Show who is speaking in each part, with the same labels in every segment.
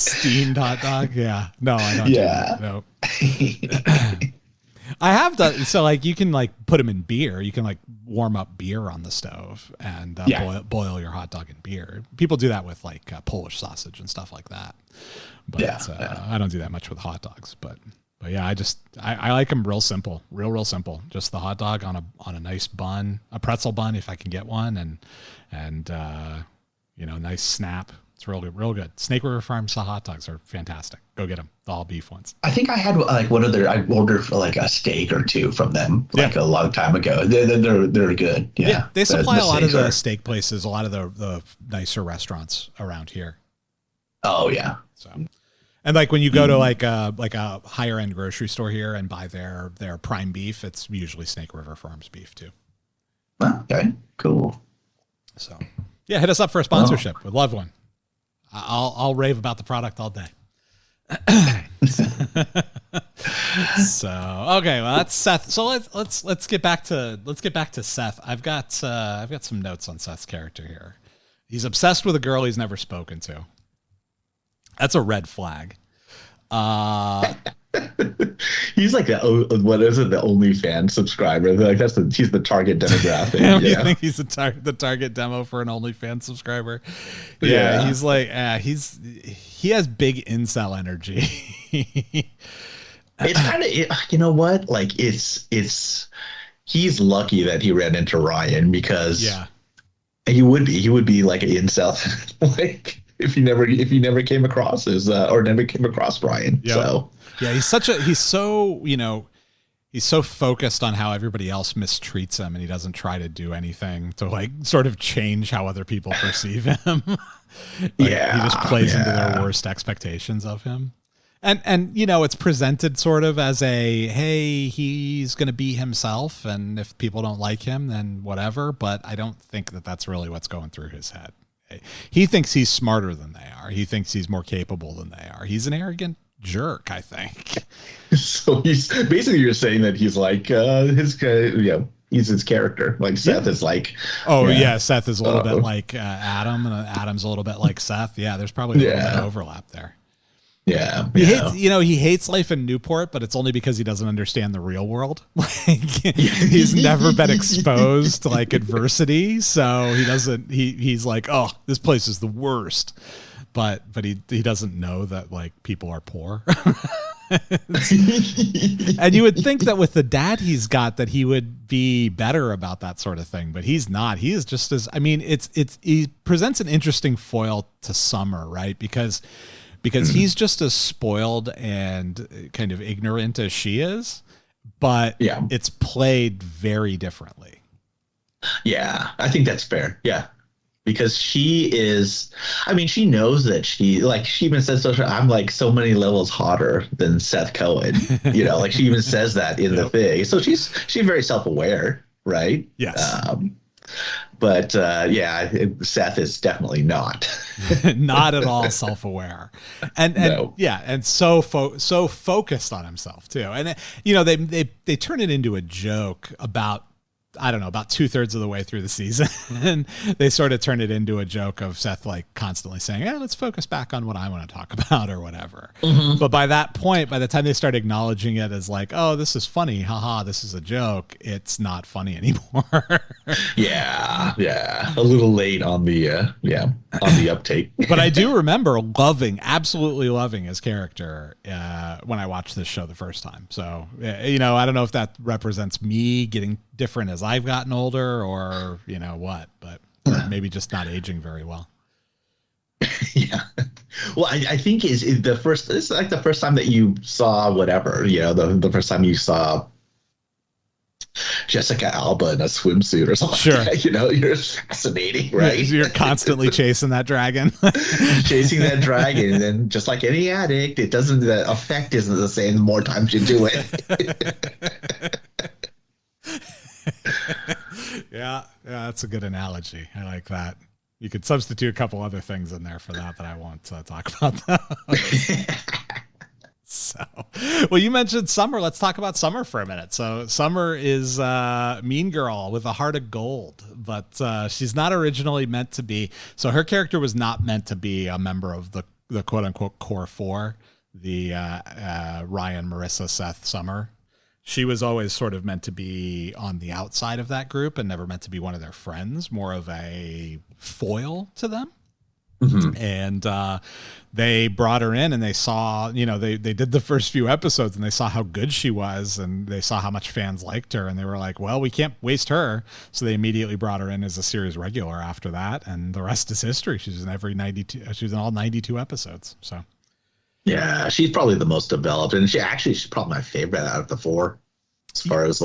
Speaker 1: Steamed hot dog. Yeah. No, I don't.
Speaker 2: Yeah.
Speaker 1: Do that. No. I have done so. Like you can like put them in beer. You can like warm up beer on the stove and boil your hot dog in beer. People do that with like Polish sausage and stuff like that. But I don't do that much with hot dogs. But yeah, I like them real simple, real simple. Just the hot dog on a nice bun, a pretzel bun if I can get one, and nice snap. It's real good. Snake River Farms hot dogs are fantastic. Go get them. The all beef ones.
Speaker 2: I think I had like one of their. I ordered for like a steak or two from them like a long time ago. They're good. Yeah,
Speaker 1: they supply a lot of the steak places, a lot of the nicer restaurants around here.
Speaker 2: Oh yeah.
Speaker 1: So, and like when you go to like a higher end grocery store here and buy their prime beef, it's usually Snake River Farms beef too.
Speaker 2: Okay, cool.
Speaker 1: So yeah, hit us up for a sponsorship. We'd love one. I'll rave about the product all day. So okay, well that's Seth. So let's get back to Seth. I've got some notes on Seth's character here. He's obsessed with a girl he's never spoken to. That's a red flag.
Speaker 2: He's like the OnlyFans subscriber. Like he's the target demographic.
Speaker 1: You think he's the target demo for an OnlyFans subscriber? Yeah. He's like he has big incel energy.
Speaker 2: It's kind of you know what? Like it's he's lucky that he ran into Ryan because he would be like an incel like if he never came across never came across Ryan. Yep. So
Speaker 1: yeah, he's so focused on how everybody else mistreats him, and he doesn't try to do anything to like sort of change how other people perceive him. He just plays into their worst expectations of him. And it's presented sort of as hey, he's going to be himself, and if people don't like him, then whatever. But I don't think that that's really what's going through his head. He thinks he's smarter than they are. He thinks he's more capable than they are. He's an arrogant jerk, I think.
Speaker 2: So he's basically, you're saying that he's like he's his character. Like Seth is like,
Speaker 1: Seth is a little bit like Adam, and Adam's a little bit like Seth. Yeah, there's probably a little bit of overlap there.
Speaker 2: Yeah,
Speaker 1: he hates life in Newport, but it's only because he doesn't understand the real world. Like he's never been exposed to like adversity, so he doesn't. He's like, oh, this place is the worst, but he doesn't know that like people are poor. And you would think that with the dad he's got that he would be better about that sort of thing, but he's not. He is just as he presents an interesting foil to Summer, right? Because he's just as spoiled and kind of ignorant as she is, but it's played very differently.
Speaker 2: Yeah, I think that's fair. Yeah. Because she knows that she even says, I'm like so many levels hotter than Seth Cohen, like she even says that in the thing. So she's very self-aware, right?
Speaker 1: Yes.
Speaker 2: But Seth is definitely not.
Speaker 1: Not at all self-aware. And so focused on himself too. And they turn it into a joke about, I don't know, about 2/3 of the way through the season. And they sort of turn it into a joke of Seth like constantly saying, let's focus back on what I want to talk about or whatever. Mm-hmm. But by that point, by the time they start acknowledging it as like, oh, this is funny, haha, this is a joke, it's not funny anymore.
Speaker 2: Yeah. A little late on the on the uptake.
Speaker 1: But I do remember absolutely loving his character when I watched this show the first time. So, I don't know if that represents me getting different as I've gotten older or what, but maybe just not aging very well.
Speaker 2: Yeah. Well, I think it's like the first time that you saw whatever, the first time you saw Jessica Alba in a swimsuit or something.
Speaker 1: Sure.
Speaker 2: Like that, you're fascinating, right?
Speaker 1: You're constantly chasing that dragon.
Speaker 2: Chasing that dragon. And then just like any addict, the effect isn't the same the more times you do it.
Speaker 1: Yeah, that's a good analogy. I like that. You could substitute a couple other things in there for that, but I won't talk about that. So, well, you mentioned Summer. Let's talk about Summer for a minute. So Summer is a mean girl with a heart of gold, but she's not originally meant to be. So her character was not meant to be a member of the the quote unquote core four, the Ryan, Marissa, Seth, Summer. She was always sort of meant to be on the outside of that group and never meant to be one of their friends, more of a foil to them. Mm-hmm. And they brought her in and they saw, they did the first few episodes and they saw how good she was and they saw how much fans liked her. And they were like, well, we can't waste her. So they immediately brought her in as a series regular after that. And the rest is history. She's in all 92 episodes. So.
Speaker 2: Yeah, she's probably the most developed. And she's probably my favorite out of the four. As far as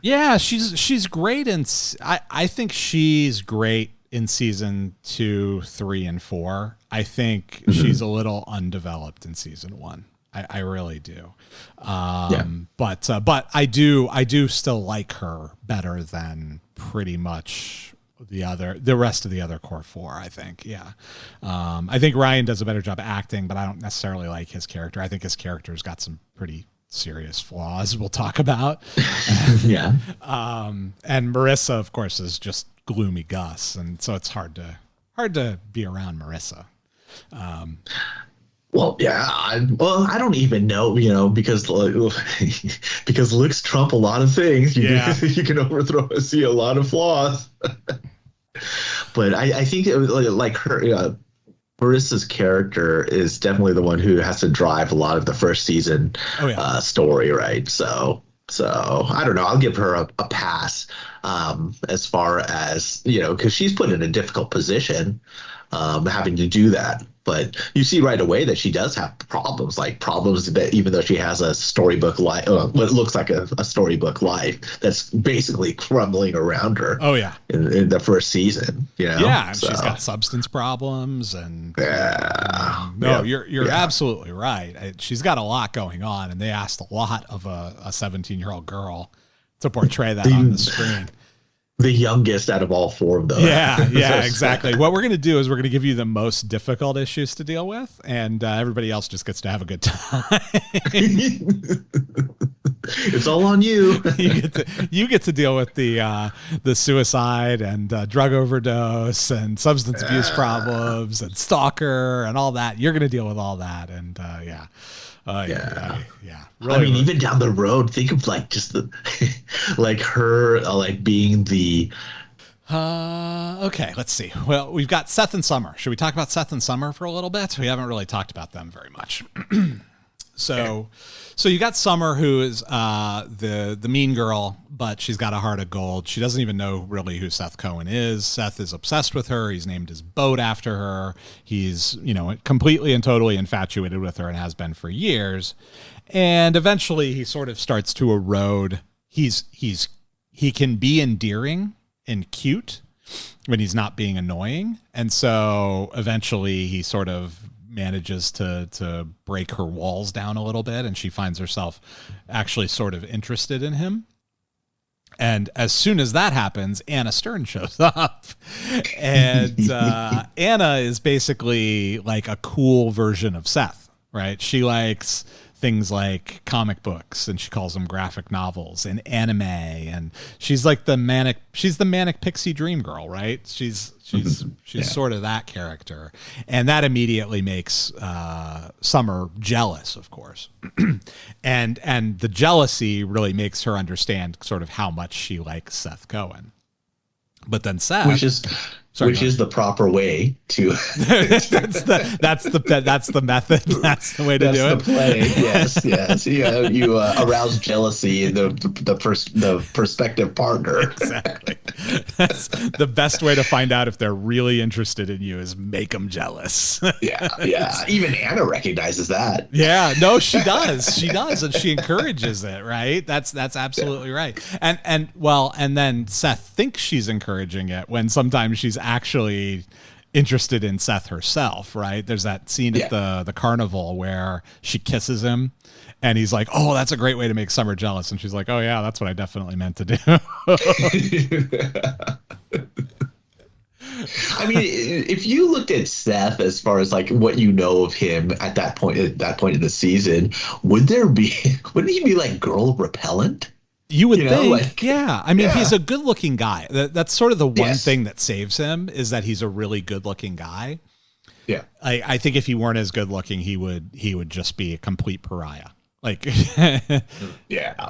Speaker 1: Yeah, she's great. And I think she's great in season 2, 3, and 4. I think she's a little undeveloped in season 1. I really do. But I do still like her better than pretty much the rest of the other core 4, I think. Yeah. I think Ryan does a better job acting, but I don't necessarily like his character. I think his character's got some pretty serious flaws we'll talk about.
Speaker 2: Yeah.
Speaker 1: And Marissa, of course, is just gloomy Gus, and so it's hard to be around Marissa.
Speaker 2: Well, yeah. I don't even know, because looks trump a lot of things. You can see a lot of flaws. But I think it was like her. Marissa's character is definitely the one who has to drive a lot of the first season story, right? So I don't know. I'll give her a pass as far as, because she's put in a difficult position having to do that. But you see right away that she does have problems that even though she has a storybook life, what looks like a storybook life, that's basically crumbling around her.
Speaker 1: Oh, yeah.
Speaker 2: In the first season,
Speaker 1: Yeah, and she's got substance problems. And you're absolutely right. She's got a lot going on, and they asked a lot of a 17-year-old girl to portray that on the screen.
Speaker 2: The youngest out of all four of those.
Speaker 1: Yeah, exactly. What we're going to do is we're going to give you the most difficult issues to deal with, and everybody else just gets to have a good time.
Speaker 2: It's all on you.
Speaker 1: You get to deal with the suicide and drug overdose and substance abuse problems and stalker and all that. You're going to deal with all that, and yeah.
Speaker 2: Really, even down the road, think of just the her being the
Speaker 1: okay, let's see. Well, we've got Seth and Summer. Should we talk about Seth and Summer for a little bit? We haven't really talked about them very much. So you got Summer, who is the mean girl, but she's got a heart of gold. She doesn't even know really who Seth Cohen is. Seth is obsessed with her. He's named his boat after her. He's, completely and totally infatuated with her and has been for years. And eventually he sort of starts to erode. He can be endearing and cute when he's not being annoying. And so eventually he sort of manages to break her walls down a little bit, and she finds herself actually sort of interested in him. And as soon as that happens, Anna Stern shows up. And Anna is basically like a cool version of Seth, right? She likes things like comic books, and she calls them graphic novels, and anime, and she's like the manic pixie dream girl, right? She's sort of that character, and that immediately makes Summer jealous, of course. and the jealousy really makes her understand sort of how much she likes Seth Cohen. But then Seth,
Speaker 2: which is the proper way to.
Speaker 1: that's the method. That's the way to do it.
Speaker 2: That's the play. Yes. You arouse jealousy in the prospective partner.
Speaker 1: Exactly. That's the best way to find out if they're really interested in you, is make them jealous.
Speaker 2: Yeah. Even Anna recognizes that.
Speaker 1: Yeah. No, she does. And she encourages it. Right. That's absolutely right. And then Seth thinks she's encouraging it when sometimes she's actually interested in Seth herself, right? There's that scene at the carnival where she kisses him and he's like, oh, that's a great way to make Summer jealous. And she's like, oh yeah, that's what I definitely meant to do.
Speaker 2: I mean, if you looked at Seth as far as what you know of him at that point in the season, wouldn't he be girl repellent?
Speaker 1: You would think, yeah. I mean, he's a good-looking guy. That's sort of the one thing that saves him, is that he's a really good-looking guy.
Speaker 2: Yeah.
Speaker 1: I think if he weren't as good looking, he would just be a complete pariah. Like,
Speaker 2: yeah.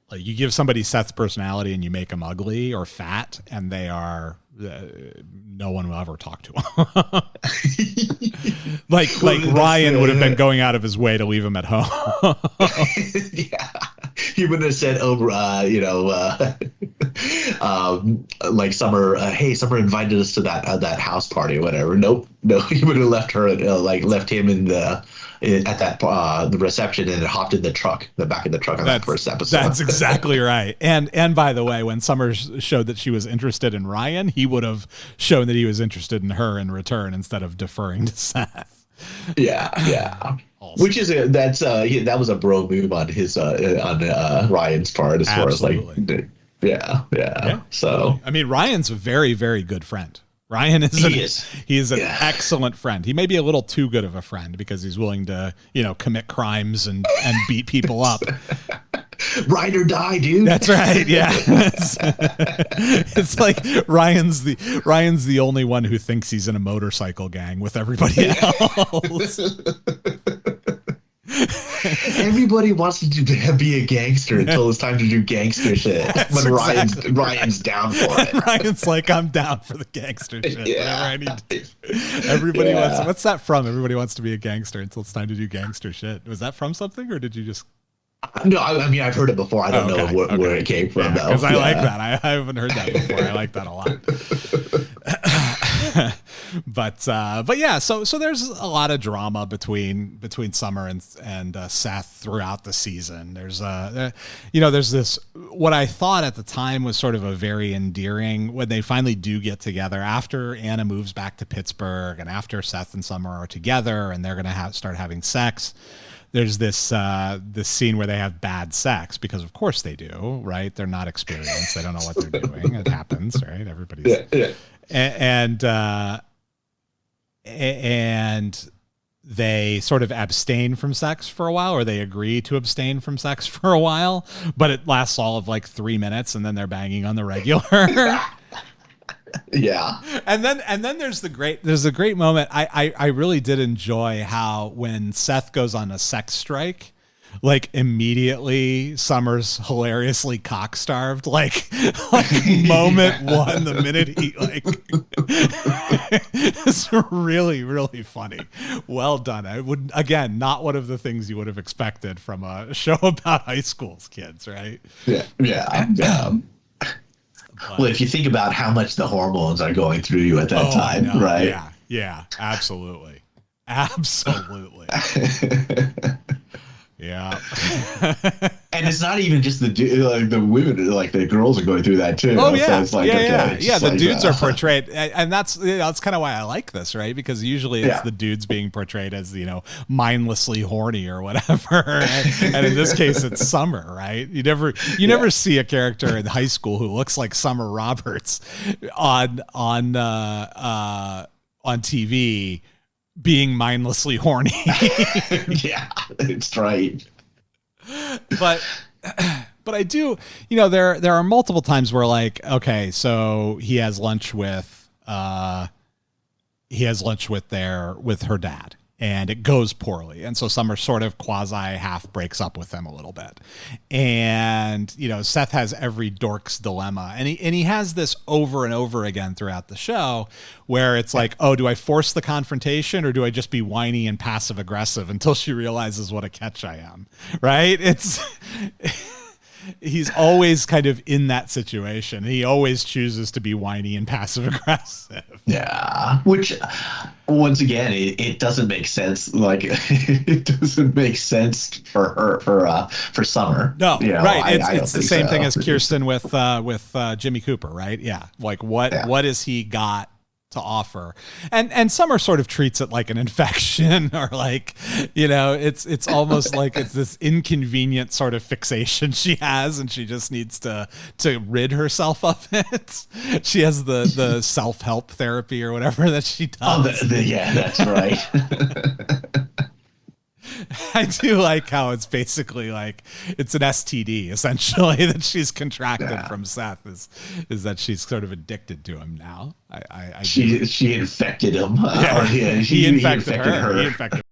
Speaker 1: Like you give somebody Seth's personality and you make them ugly or fat, and they are no one will ever talk to him. like Ryan would have been going out of his way to leave him at home.
Speaker 2: Yeah, he would have said, like Summer, hey, Summer invited us to that house party or whatever. Nope, no, he would have left her, left him in at the reception and hopped in the back of the truck on that first episode.
Speaker 1: That's exactly right. And by the way, when Summer showed that she was interested in Ryan, he would have shown that he was interested in her in return instead of deferring to Seth.
Speaker 2: Yeah. Also. Which is that was a bro move on his on Ryan's part as Absolutely. Far as like yeah. So
Speaker 1: I mean, Ryan's a very, very good friend. Ryan is he's an excellent friend. He may be a little too good of a friend because he's willing to, commit crimes and beat people up.
Speaker 2: Ride or die, dude.
Speaker 1: That's right. Yeah. It's like Ryan's the only one who thinks he's in a motorcycle gang with everybody else.
Speaker 2: Everybody wants to be a gangster until it's time to do gangster shit. That's when Ryan's down for it.
Speaker 1: Ryan's like, I'm down for the gangster shit. Whatever I need to do. Everybody wants. What's that from? Everybody wants to be a gangster until it's time to do gangster shit. Was that from something, or did you just?
Speaker 2: No, I mean, I've heard it before. I don't know where it came from, though.
Speaker 1: Because I like that. I haven't heard that before. I like that a lot. But yeah, so there's a lot of drama between Summer and Seth throughout the season. There's there's this, what I thought at the time was sort of a very endearing, when they finally do get together after Anna moves back to Pittsburgh and after Seth and Summer are together and they're going to start having sex. There's this scene where they have bad sex because of course they do, right? They're not experienced. They don't know what they're doing. It happens, right? Everybody's and they sort of abstain from sex for a while, or they agree to abstain from sex for a while, but it lasts all of like 3 minutes and then they're banging on the regular.
Speaker 2: Yeah.
Speaker 1: And then there's a great moment. I really did enjoy how when Seth goes on a sex strike, like immediately Summer's hilariously cock-starved, like moment one, the minute he it's really, really funny. Well done. I would, again, not one of the things you would have expected from a show about high school kids, right?
Speaker 2: Yeah. Well, if you think about how much the hormones are going through you at that time, right?
Speaker 1: Yeah, absolutely. Yeah.
Speaker 2: And it's not even just the women, like the girls are going through that too.
Speaker 1: Oh yeah,
Speaker 2: so it's like,
Speaker 1: the dudes are portrayed, and that's kind of why I like this, right? Because usually it's the dudes being portrayed as mindlessly horny or whatever, and in this case it's Summer, right? You never see a character in high school who looks like Summer Roberts on TV being mindlessly horny.
Speaker 2: Yeah, it's right.
Speaker 1: But I do, there are multiple times where like, okay, so he has lunch with her dad and it goes poorly. And so Summer sort of quasi half breaks up with them a little bit. And, Seth has every dork's dilemma. And he has this over and over again throughout the show where it's like, oh, do I force the confrontation or do I just be whiny and passive aggressive until she realizes what a catch I am? Right? He's always kind of in that situation. He always chooses to be whiny and passive aggressive.
Speaker 2: Yeah, which once again, it doesn't make sense. Like it doesn't make sense for her for Summer.
Speaker 1: No, right? It's the same thing as Kirsten with Jimmy Cooper, right? Yeah, like what has he got to offer? And Summer sort of treats it like an infection, or like, it's almost like it's this inconvenient sort of fixation she has, and she just needs to rid herself of it. She has the self-help therapy or whatever that she does.
Speaker 2: Yeah, that's right.
Speaker 1: I do like how it's basically like it's an STD essentially that she's contracted from Seth is that she's sort of addicted to him now.
Speaker 2: She infected him.
Speaker 1: He infected her. He infected